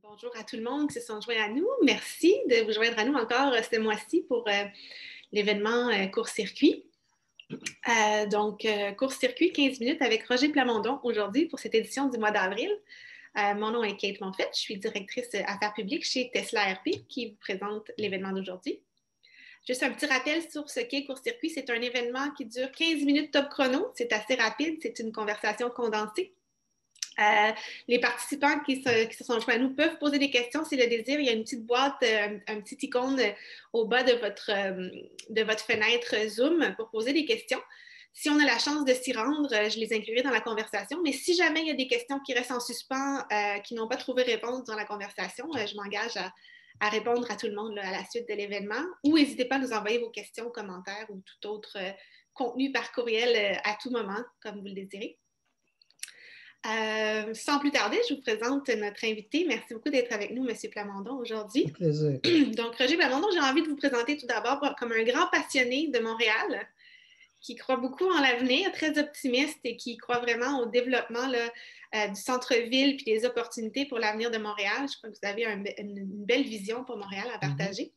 Bonjour à tout le monde qui se sont joints à nous. Merci de vous joindre à nous encore ce mois-ci pour l'événement Court-Circuit. Court-Circuit, 15 minutes avec Roger Plamondon aujourd'hui pour cette édition du mois d'avril. Mon nom est Kate Monfette, je suis directrice affaires publiques chez Tesla RP qui vous présente l'événement d'aujourd'hui. Juste un petit rappel sur ce qu'est Court-Circuit. C'est un événement qui dure 15 minutes top chrono. C'est assez rapide, c'est une conversation condensée. Les participants qui se sont joints à nous peuvent poser des questions si le désir. Il y a une petite boîte, un petit icône au bas de votre fenêtre Zoom pour poser des questions. Si on a la chance de s'y rendre, je les inclurai dans la conversation. Mais si jamais il y a des questions qui restent en suspens, qui n'ont pas trouvé réponse dans la conversation, je m'engage à répondre à tout le monde là, à la suite de l'événement. Ou n'hésitez pas à nous envoyer vos questions, commentaires ou tout autre contenu par courriel à tout moment, comme vous le désirez. Sans plus tarder, je vous présente notre invité. Merci beaucoup d'être avec nous, M. Plamondon, aujourd'hui. Un plaisir. Donc, Roger Plamondon, j'ai envie de vous présenter tout d'abord comme un grand passionné de Montréal qui croit beaucoup en l'avenir, très optimiste et qui croit vraiment au développement là, du centre-ville puis des opportunités pour l'avenir de Montréal. Je crois que vous avez une belle vision pour Montréal à partager.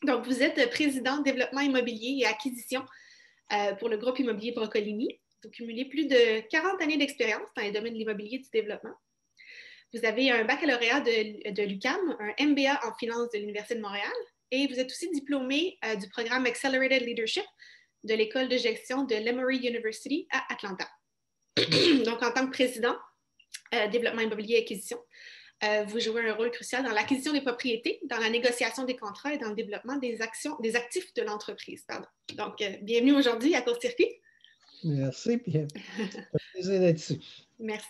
Donc, vous êtes président de développement immobilier et acquisition pour le groupe immobilier Brocolini. Vous cumulez plus de 40 années d'expérience dans les domaines de l'immobilier et du développement. Vous avez un baccalauréat de l'UQAM, un MBA en finance de l'Université de Montréal et vous êtes aussi diplômé du programme Accelerated Leadership de l'école de gestion de l'Emory University à Atlanta. Donc, en tant que président, développement immobilier et acquisition, vous jouez un rôle crucial dans l'acquisition des propriétés, dans la négociation des contrats et dans le développement des actifs de l'entreprise. Donc, bienvenue aujourd'hui à Court-Circuit. Merci, Pierre. C'est un plaisir d'être ici. Merci.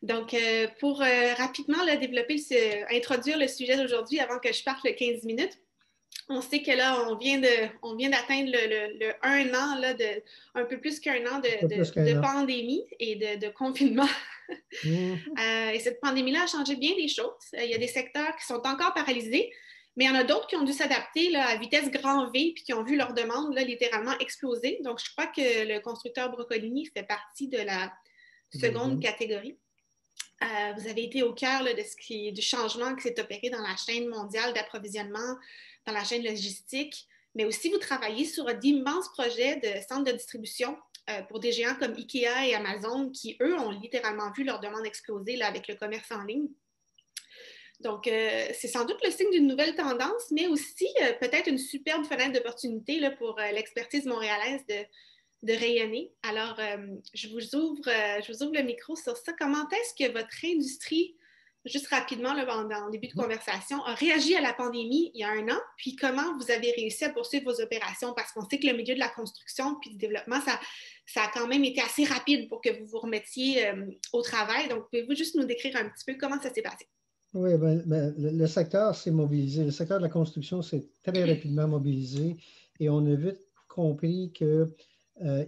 Donc, pour rapidement là, introduire le sujet d'aujourd'hui avant que je parte le 15 minutes, on sait que là, on vient d'atteindre le 1 an, là, un peu plus qu'un an de pandémie et de confinement. Et cette pandémie-là a changé bien des choses. Il y a des secteurs qui sont encore paralysés, mais il y en a d'autres qui ont dû s'adapter là, à vitesse grand V puis qui ont vu leur demande là, littéralement exploser. Donc, je crois que le constructeur Brocolini fait partie de la seconde catégorie. Vous avez été au cœur là, du changement qui s'est opéré dans la chaîne mondiale d'approvisionnement, dans la chaîne logistique, mais aussi vous travaillez sur d'immenses projets de centres de distribution pour des géants comme IKEA et Amazon qui, eux, ont littéralement vu leur demande exploser là, avec le commerce en ligne. Donc, c'est sans doute le signe d'une nouvelle tendance, mais aussi peut-être une superbe fenêtre d'opportunité là, pour l'expertise montréalaise de rayonner. Alors, je vous ouvre le micro sur ça. Comment est-ce que votre industrie, juste rapidement, là, dans le début de conversation, a réagi à la pandémie il y a 1 an? Puis comment vous avez réussi à poursuivre vos opérations? Parce qu'on sait que le milieu de la construction puis du développement, ça a quand même été assez rapide pour que vous vous remettiez au travail. Donc, pouvez-vous juste nous décrire un petit peu comment ça s'est passé? Oui, le secteur s'est mobilisé. Le secteur de la construction s'est très rapidement mobilisé et on a vite compris que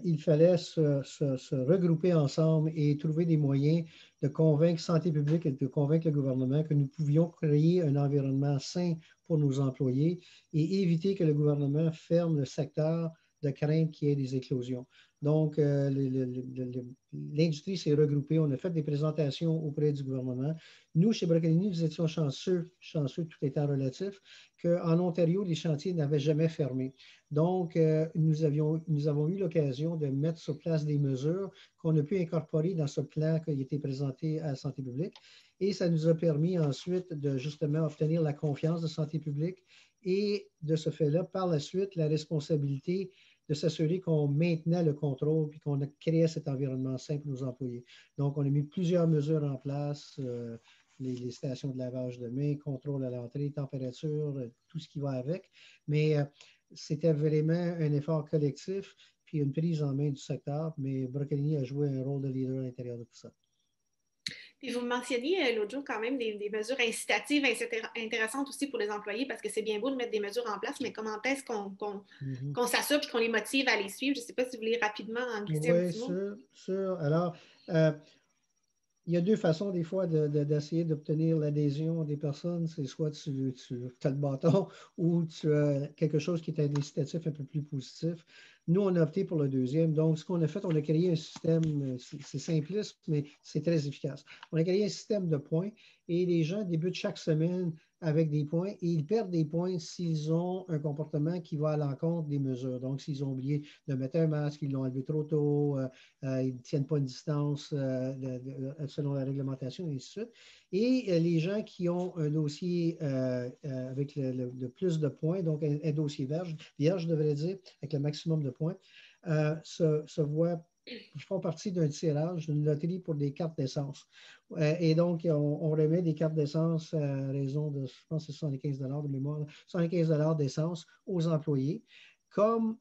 il fallait se regrouper ensemble et trouver des moyens de convaincre Santé publique et de convaincre le gouvernement que nous pouvions créer un environnement sain pour nos employés et éviter que le gouvernement ferme le secteur de crainte qu'il y ait des éclosions. Donc, l'industrie s'est regroupée. On a fait des présentations auprès du gouvernement. Nous, chez Brocolini, nous étions chanceux, tout étant relatif, qu'en Ontario, les chantiers n'avaient jamais fermé. Donc, nous avons eu l'occasion de mettre sur place des mesures qu'on a pu incorporer dans ce plan qui a été présenté à la Santé publique. Et ça nous a permis ensuite de justement obtenir la confiance de Santé publique et de ce fait-là, par la suite, la responsabilité de s'assurer qu'on maintenait le contrôle puis qu'on a créé cet environnement sain pour nos employés. Donc, on a mis plusieurs mesures en place, les stations de lavage de mains, contrôle à l'entrée, température, tout ce qui va avec. Mais c'était vraiment un effort collectif puis une prise en main du secteur, mais Brocolini a joué un rôle de leader à l'intérieur de tout ça. Puis vous mentionniez l'autre jour quand même des mesures incitatives intéressantes aussi pour les employés parce que c'est bien beau de mettre des mesures en place, mais comment est-ce qu'on s'assure et qu'on les motive à les suivre? Je ne sais pas si vous voulez rapidement en glisser un petit mot. Oui, sûr. Alors, il y a 2 façons des fois d'essayer d'obtenir l'adhésion des personnes. C'est soit tu as le bâton ou tu as quelque chose qui est un incitatif un peu plus positif. Nous, on a opté pour le deuxième. Donc, ce qu'on a fait, on a créé un système, c'est simpliste, mais c'est très efficace. On a créé un système de points et les gens débutent chaque semaine avec des points et ils perdent des points s'ils ont un comportement qui va à l'encontre des mesures. Donc, s'ils ont oublié de mettre un masque, ils l'ont enlevé trop tôt, ils ne tiennent pas une distance selon la réglementation, et ainsi de suite. Et les gens qui ont un dossier avec le plus de points, donc un dossier vierge, je devrais dire, avec le maximum de points, font partie d'un tirage, d'une loterie pour des cartes d'essence. Et donc, on remet des cartes d'essence à raison de, je pense que c'est 75 de mémoire, 75 d'essence aux employés comme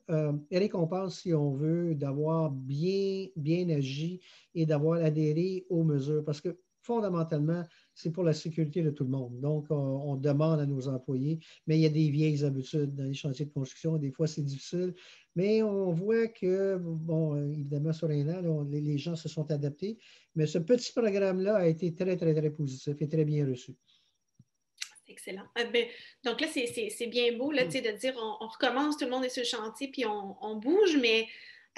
récompense, si on veut, d'avoir bien agi et d'avoir adhéré aux mesures. Parce que fondamentalement, c'est pour la sécurité de tout le monde. Donc, on demande à nos employés, mais il y a des vieilles habitudes dans les chantiers de construction. Des fois, c'est difficile, mais on voit que, bon, évidemment, sur un an, les gens se sont adaptés, mais ce petit programme-là a été très, très, très positif et très bien reçu. Excellent. Donc là, c'est bien beau là, de dire on recommence, tout le monde est sur le chantier, puis on bouge, mais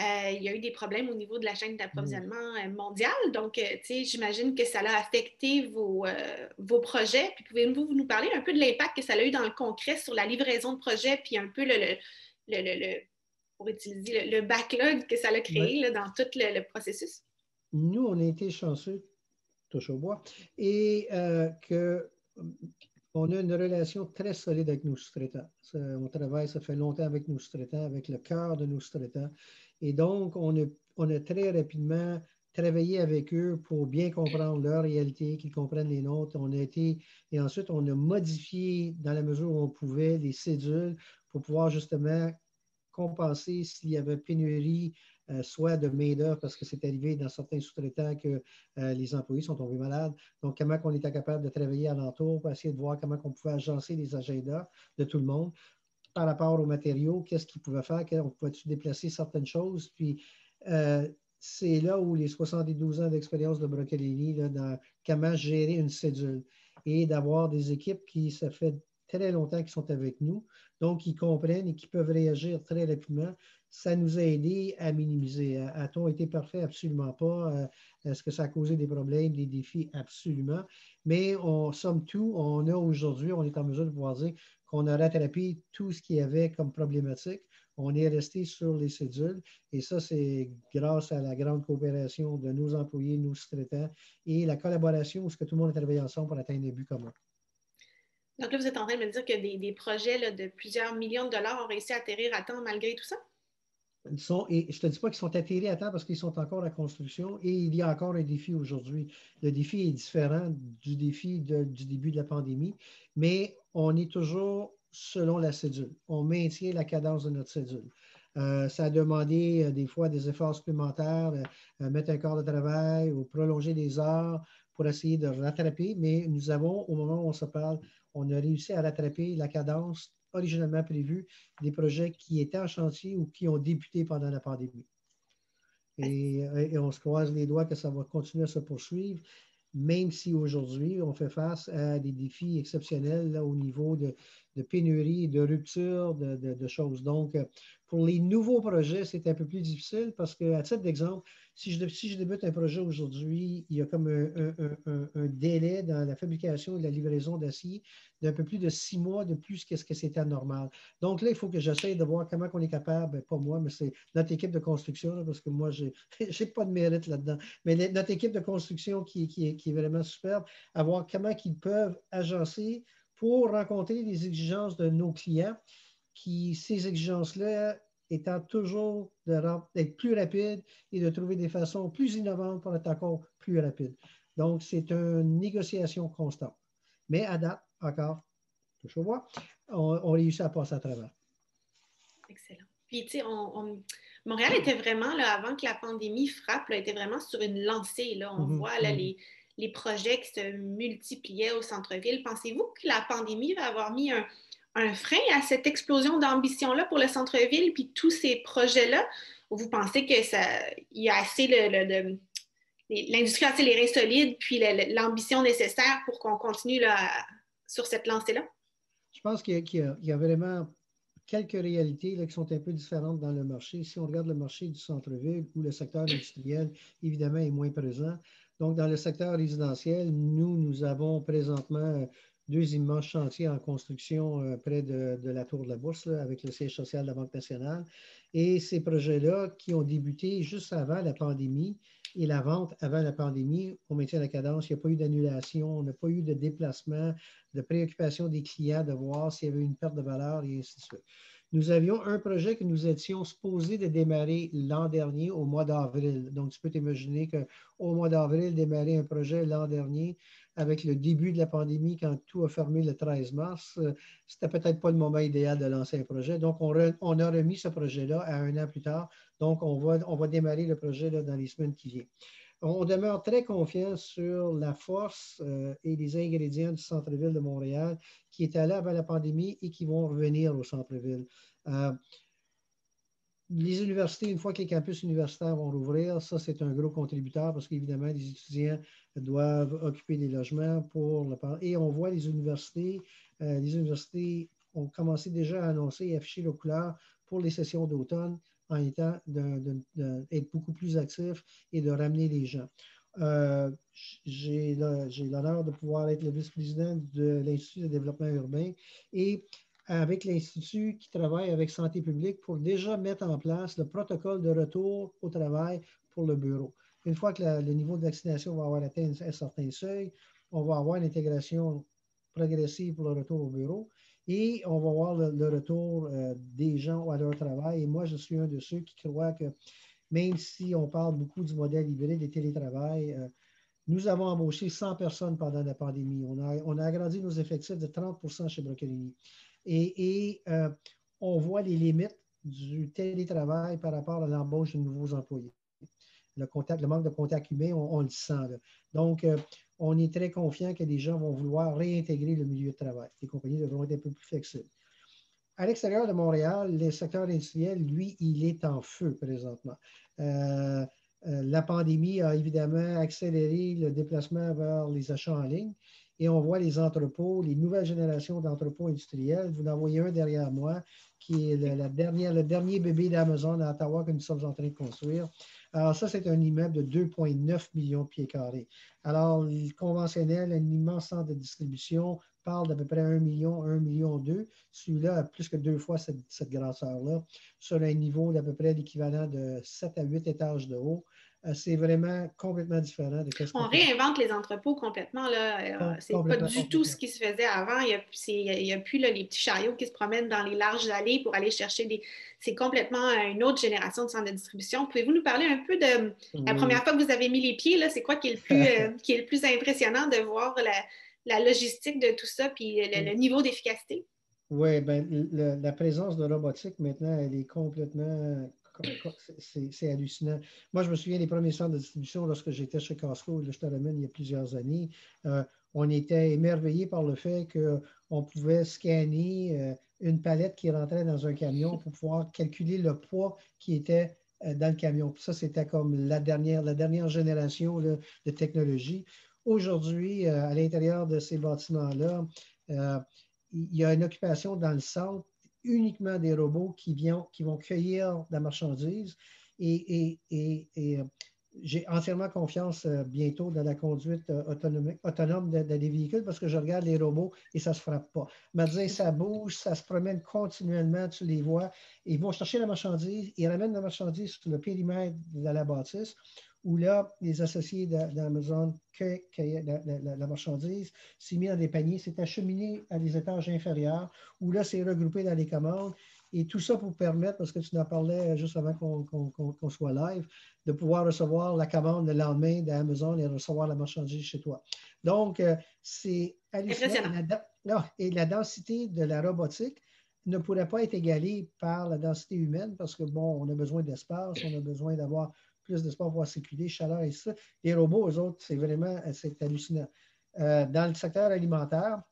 il y a eu des problèmes au niveau de la chaîne d'approvisionnement mondiale. Donc, j'imagine que ça a affecté vos projets. Puis pouvez-vous nous parler un peu de l'impact que ça a eu dans le concret sur la livraison de projets, puis un peu pour utiliser le backlog que ça a créé là, dans tout le processus? Nous, on a été chanceux, touche au bois, et que on a une relation très solide avec nos sous-traitants. On travaille, ça fait longtemps avec nos sous-traitants, avec le cœur de nos sous-traitants. Et donc, on a très rapidement travaillé avec eux pour bien comprendre leur réalité, qu'ils comprennent les nôtres. Et ensuite, on a modifié, dans la mesure où on pouvait, les cédules pour pouvoir justement compenser s'il y avait pénurie, soit de main-d'œuvre, parce que c'est arrivé dans certains sous-traitants que les employés sont tombés malades. Donc, comment on était capable de travailler alentour pour essayer de voir comment on pouvait agencer les agendas de tout le monde par rapport aux matériaux, qu'est-ce qu'ils pouvaient faire, on pouvait déplacer certaines choses. Puis, c'est là où les 72 ans d'expérience de Broccolini, dans comment gérer une cédule et d'avoir des équipes qui, ça fait très longtemps qu'ils sont avec nous, donc ils comprennent et qui peuvent réagir très rapidement. Ça nous a aidé à minimiser. A-t-on été parfait? Absolument pas. Est-ce que ça a causé des problèmes, des défis? Absolument. Mais somme toute, on a aujourd'hui, on est en mesure de pouvoir dire qu'on a rattrapé tout ce qu'il y avait comme problématique. On est resté sur les cédules et ça, c'est grâce à la grande coopération de nos employés, nos sous-traitants et la collaboration où tout le monde a travaillé ensemble pour atteindre des buts communs. Donc là, vous êtes en train de me dire que des projets là, de plusieurs millions de dollars ont réussi à atterrir à temps malgré tout ça? Et je ne te dis pas qu'ils sont atterrés à temps parce qu'ils sont encore en construction et il y a encore un défi aujourd'hui. Le défi est différent du défi du début de la pandémie, mais on est toujours selon la cédule. On maintient la cadence de notre cédule. Ça a demandé des fois des efforts supplémentaires, mettre un corps de travail ou prolonger des heures pour essayer de rattraper, mais nous avons, au moment où on se parle, on a réussi à rattraper la cadence originalement prévue des projets qui étaient en chantier ou qui ont débuté pendant la pandémie. Et on se croise les doigts que ça va continuer à se poursuivre, même si aujourd'hui, on fait face à des défis exceptionnels là, au niveau de pénurie, de rupture, de choses. Donc, pour les nouveaux projets, c'est un peu plus difficile parce qu'à titre d'exemple, si je débute un projet aujourd'hui, il y a comme un délai dans la fabrication et la livraison d'acier d'un peu plus de 6 mois de plus que ce que c'était normal. Donc là, il faut que j'essaye de voir comment on est capable, pas moi, mais c'est notre équipe de construction, là, parce que moi, je n'ai pas de mérite là-dedans, mais notre équipe de construction qui est vraiment superbe, à voir comment ils peuvent agencer pour rencontrer les exigences de nos clients, ces exigences-là étant toujours d'être plus rapides et de trouver des façons plus innovantes pour être encore plus rapides. Donc, c'est une négociation constante. Mais à date, encore, touche au bois, on réussit à passer à travers. Excellent. Puis, tu sais, Montréal était vraiment, là, avant que la pandémie frappe, là, était vraiment sur une lancée. Là. On voit là, les projets qui se multipliaient au centre-ville. Pensez-vous que la pandémie va avoir mis un frein à cette explosion d'ambition-là pour le centre-ville, puis tous ces projets-là? Ou vous pensez qu'il y a assez l'industrie a assez les reins solides, puis l'ambition nécessaire pour qu'on continue là, sur cette lancée-là? Je pense qu'il y a vraiment quelques réalités là, qui sont un peu différentes dans le marché. Si on regarde le marché du centre-ville, où le secteur industriel, évidemment, est moins présent. Donc, dans le secteur résidentiel, nous avons présentement deux immenses chantiers en construction près de la Tour de la Bourse, là, avec le siège social de la Banque nationale. Et ces projets-là qui ont débuté juste avant la pandémie et la vente avant la pandémie, on maintient la cadence, il n'y a pas eu d'annulation, on n'a pas eu de déplacement, de préoccupation des clients de voir s'il y avait une perte de valeur et ainsi de suite. Nous avions un projet que nous étions supposés de démarrer l'an dernier au mois d'avril. Donc, tu peux t'imaginer qu'au mois d'avril, démarrer un projet l'an dernier avec le début de la pandémie, quand tout a fermé le 13 mars, c'était peut-être pas le moment idéal de lancer un projet. Donc, on a remis ce projet-là à un an plus tard. Donc, on va démarrer le projet là, dans les semaines qui viennent. On demeure très confiant sur la force et les ingrédients du centre-ville de Montréal qui étaient là avant la pandémie et qui vont revenir au centre-ville. Les universités, une fois que les campus universitaires vont rouvrir, ça, c'est un gros contributeur parce qu'évidemment, les étudiants doivent occuper des logements et on voit les universités ont commencé déjà à annoncer et afficher leurs couleurs pour les sessions d'automne en étant d'être beaucoup plus actifs et de ramener les gens. J'ai l'honneur de pouvoir être le vice-président de l'Institut de développement urbain et avec l'Institut qui travaille avec Santé publique pour déjà mettre en place le protocole de retour au travail pour le bureau. Une fois que le niveau de vaccination va avoir atteint un certain seuil, on va avoir l'intégration progressive pour le retour au bureau et on va voir le retour des gens à leur travail. Et moi, je suis un de ceux qui croient que même si on parle beaucoup du modèle hybride et télétravail, nous avons embauché 100 personnes pendant la pandémie. On a agrandi nos effectifs de 30% chez Broccolini. Et on voit les limites du télétravail par rapport à l'embauche de nouveaux employés. Le manque de contact humain, on le sent. Là. Donc, on est très confiant que les gens vont vouloir réintégrer le milieu de travail. Les compagnies devront être un peu plus flexibles. À l'extérieur de Montréal, le secteur industriel, lui, il est en feu présentement. La pandémie a évidemment accéléré le déplacement vers les achats en ligne et on voit les entrepôts, les nouvelles générations d'entrepôts industriels. Vous en voyez un derrière moi qui est le dernier bébé d'Amazon à Ottawa que nous sommes en train de construire. Alors ça, c'est un immeuble de 2,9 millions de pieds carrés. Alors, le conventionnel, un immense centre de distribution, parle d'à peu près 1 million, 1,2 million. Celui-là a plus que 2 fois cette grosseur-là, sur un niveau d'à peu près l'équivalent de 7 à 8 étages de haut. C'est vraiment complètement différent de ce qu'on On réinvente les entrepôts complètement. C'est pas du tout ce qui se faisait avant. Il n'y a plus là, les petits chariots qui se promènent dans les larges allées pour aller chercher des... C'est complètement une autre génération de centres de distribution. Pouvez-vous nous parler un peu de la première fois que vous avez mis les pieds? C'est quoi qui est le plus impressionnant de voir la logistique de tout ça puis le niveau d'efficacité? Oui, ben, la présence de robotique maintenant, elle est complètement... C'est hallucinant. Moi, je me souviens des premiers centres de distribution lorsque j'étais chez Costco, là, je te ramène il y a plusieurs années. On était émerveillés par le fait qu'on pouvait scanner une palette qui rentrait dans un camion pour pouvoir calculer le poids qui était dans le camion. Puis ça, c'était comme la dernière génération là, de technologie. Aujourd'hui, à l'intérieur de ces bâtiments-là, il y a une occupation dans le centre uniquement des robots qui vont cueillir la marchandise et j'ai entièrement confiance bientôt dans la conduite autonome des véhicules parce que je regarde les robots et ça ne se frappe pas. Mais ça bouge, ça se promène continuellement, tu les vois. Ils vont chercher la marchandise, ils ramènent la marchandise sur le périmètre de la bâtisse où là, les associés d'Amazon cueillent la marchandise, c'est mis dans des paniers, c'est acheminé à des étages inférieurs où là, c'est regroupé dans les commandes. Et tout ça pour permettre, parce que tu en parlais juste avant qu'on soit live, de pouvoir recevoir la commande le lendemain d'Amazon et recevoir la marchandise chez toi. Donc, c'est hallucinant. Et la densité de la robotique ne pourrait pas être égalée par la densité humaine parce que, bon, on a besoin d'espace, on a besoin d'avoir plus d'espace pour pouvoir circuler, chaleur et ça. Les robots, eux autres, c'est hallucinant. Dans le secteur alimentaire,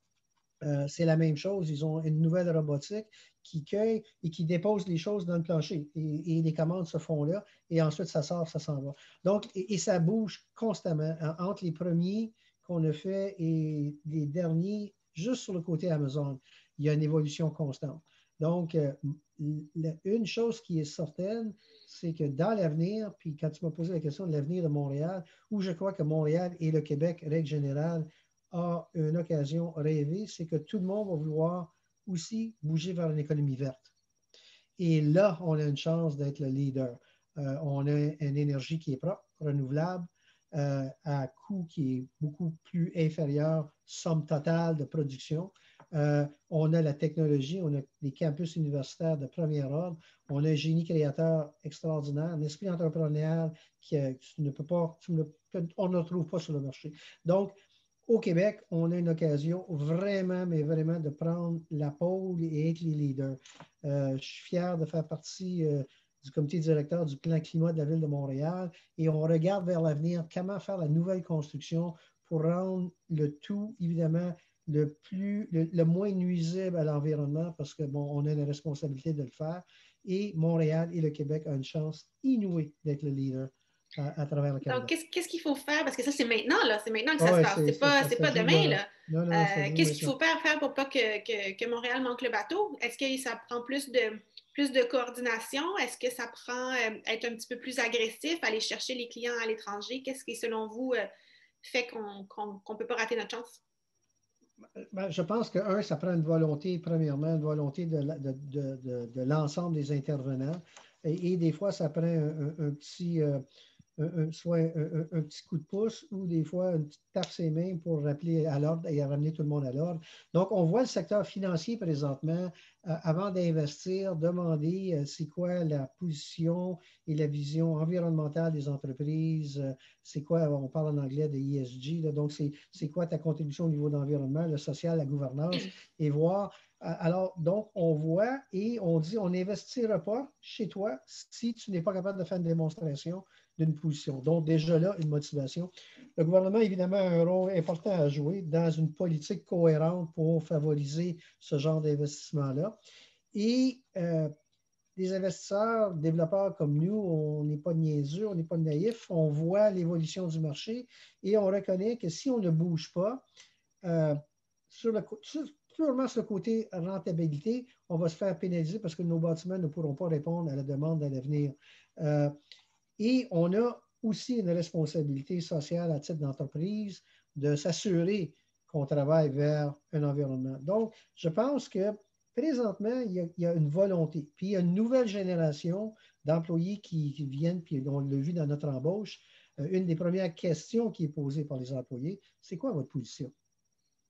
c'est la même chose. Ils ont une nouvelle robotique qui cueille et qui dépose les choses dans le plancher. Et les commandes se font là. Et ensuite, ça sort, ça s'en va. Donc, et ça bouge constamment. Entre les premiers qu'on a fait et les derniers, juste sur le côté Amazon, il y a une évolution constante. Donc, une chose qui est certaine, c'est que dans l'avenir, puis quand tu m'as posé la question de l'avenir de Montréal, où je crois que Montréal et le Québec, règle générale, a une occasion rêvée, c'est que tout le monde va vouloir aussi bouger vers une économie verte. Et là, on a une chance d'être le leader. On a une énergie qui est propre, renouvelable, à coût qui est beaucoup plus inférieur, somme totale de production. On a la technologie, on a des campus universitaires de premier ordre, on a un génie créateur extraordinaire, un esprit entrepreneurial tu ne peux pas, on ne retrouve pas sur le marché. Donc, au Québec, on a une occasion vraiment, mais vraiment de prendre la pôle et être les leaders. Je suis fier de faire partie du comité directeur du plan climat de la Ville de Montréal et on regarde vers l'avenir comment faire la nouvelle construction pour rendre le tout, évidemment, le moins nuisible à l'environnement parce que, bon, on a une responsabilité de le faire et Montréal et le Québec ont une chance inouïe d'être le leader à travers le Canada. Donc, qu'est-ce qu'il faut faire? Parce que ça, c'est maintenant, là. C'est maintenant que ça Ah se ouais, passe. C'est pas demain, là. Non, non, ça joue Qu'est-ce qu'il maintenant. faut faire pour pas que Montréal manque le bateau? Est-ce que ça prend plus de coordination? Est-ce que ça prend être un petit peu plus agressif, aller chercher les clients à l'étranger? Qu'est-ce qui, selon vous, fait qu'on ne peut pas rater notre chance? Ben, je pense que, ça prend une volonté, premièrement, une volonté de l'ensemble des intervenants. Et des fois, ça prend un petit, soit un petit coup de pouce ou des fois une petite tape ses mains pour rappeler à l'ordre et à ramener tout le monde à l'ordre. Donc, on voit le secteur financier présentement, avant d'investir, demander c'est quoi la position et la vision environnementale des entreprises, c'est quoi, on parle en anglais de ESG, là, donc c'est quoi ta contribution au niveau de l'environnement, le social, la gouvernance, et voir. Alors, donc, on voit et on dit, on n'investira pas chez toi si tu n'es pas capable de faire une démonstration d'une position. Donc, déjà là, une motivation. Le gouvernement, évidemment, a un rôle important à jouer dans une politique cohérente pour favoriser ce genre d'investissement-là. Et les investisseurs, développeurs comme nous, on n'est pas niaiseux, on n'est pas naïfs, on voit l'évolution du marché et on reconnaît que si on ne bouge pas, purement sur le côté rentabilité, on va se faire pénaliser parce que nos bâtiments ne pourront pas répondre à la demande à l'avenir. Et on a aussi une responsabilité sociale à titre d'entreprise de s'assurer qu'on travaille vers un environnement. Donc, je pense que présentement, il y a une volonté. Puis, il y a une nouvelle génération d'employés qui viennent, puis on l'a vu dans notre embauche. Une des premières questions qui est posée par les employés, c'est quoi votre position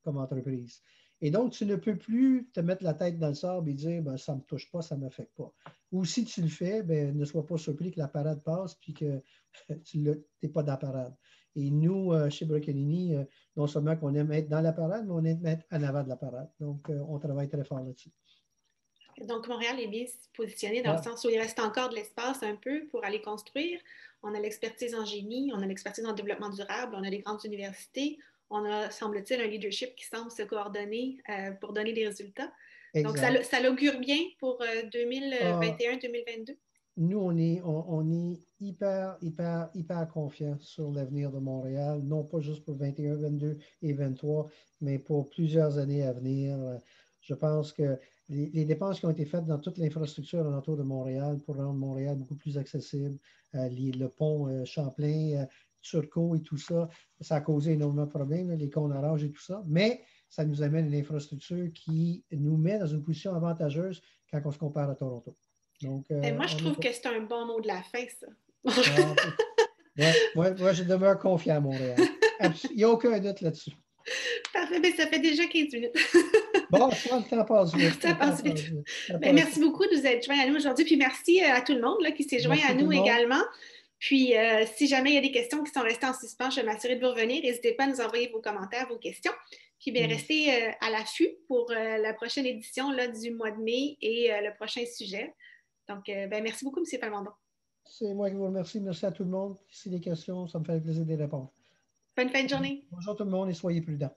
comme entreprise? Et donc, tu ne peux plus te mettre la tête dans le sable et dire ben, ça ne me touche pas, ça ne m'affecte pas. Ou si tu le fais, ben, ne sois pas surpris que la parade passe puis que tu n'es pas dans la parade. Et nous, chez Broccolini, non seulement qu'on aime être dans la parade, mais on aime être en avant de la parade. Donc, on travaille très fort là-dessus. Donc, Montréal est bien positionné dans le Ouais. sens où il reste encore de l'espace un peu pour aller construire. On a l'expertise en génie, on a l'expertise en développement durable, on a les grandes universités, on a, semble-t-il, un leadership qui semble se coordonner pour donner des résultats. Donc, Exact. ça l'augure bien pour 2021-2022. Nous, on est hyper confiants sur l'avenir de Montréal, non pas juste pour 21, 22 et 23, mais pour plusieurs années à venir. Je pense que les dépenses qui ont été faites dans toute l'infrastructure alentour de Montréal pour rendre Montréal beaucoup plus accessible, le pont Champlain, Turcot et tout ça, ça a causé énormément de problèmes, les cônes oranges et tout ça, mais ça nous amène une infrastructure qui nous met dans une position avantageuse quand on se compare à Toronto. Donc, Moi, je trouve que c'est un bon mot de la fin, ça. Moi, je demeure confiant à Montréal. Il n'y a aucun doute là-dessus. Parfait, mais ça fait déjà 15 minutes. Bon, le temps passe vite. Ça passe vite. Merci beaucoup de vous être joints à nous aujourd'hui. Puis merci à tout le monde là, qui s'est joint à nous également. Puis, si jamais il y a des questions qui sont restées en suspens, je vais m'assurer de vous revenir. N'hésitez pas à nous envoyer vos commentaires, vos questions. Puis, bien, restez à l'affût pour la prochaine édition là, du mois de mai et le prochain sujet. Donc, merci beaucoup, M. Palmondon. C'est moi qui vous remercie. Merci à tout le monde. Si des questions, ça me fait plaisir de répondre. Bonne fin de journée. Bonjour tout le monde et soyez prudents.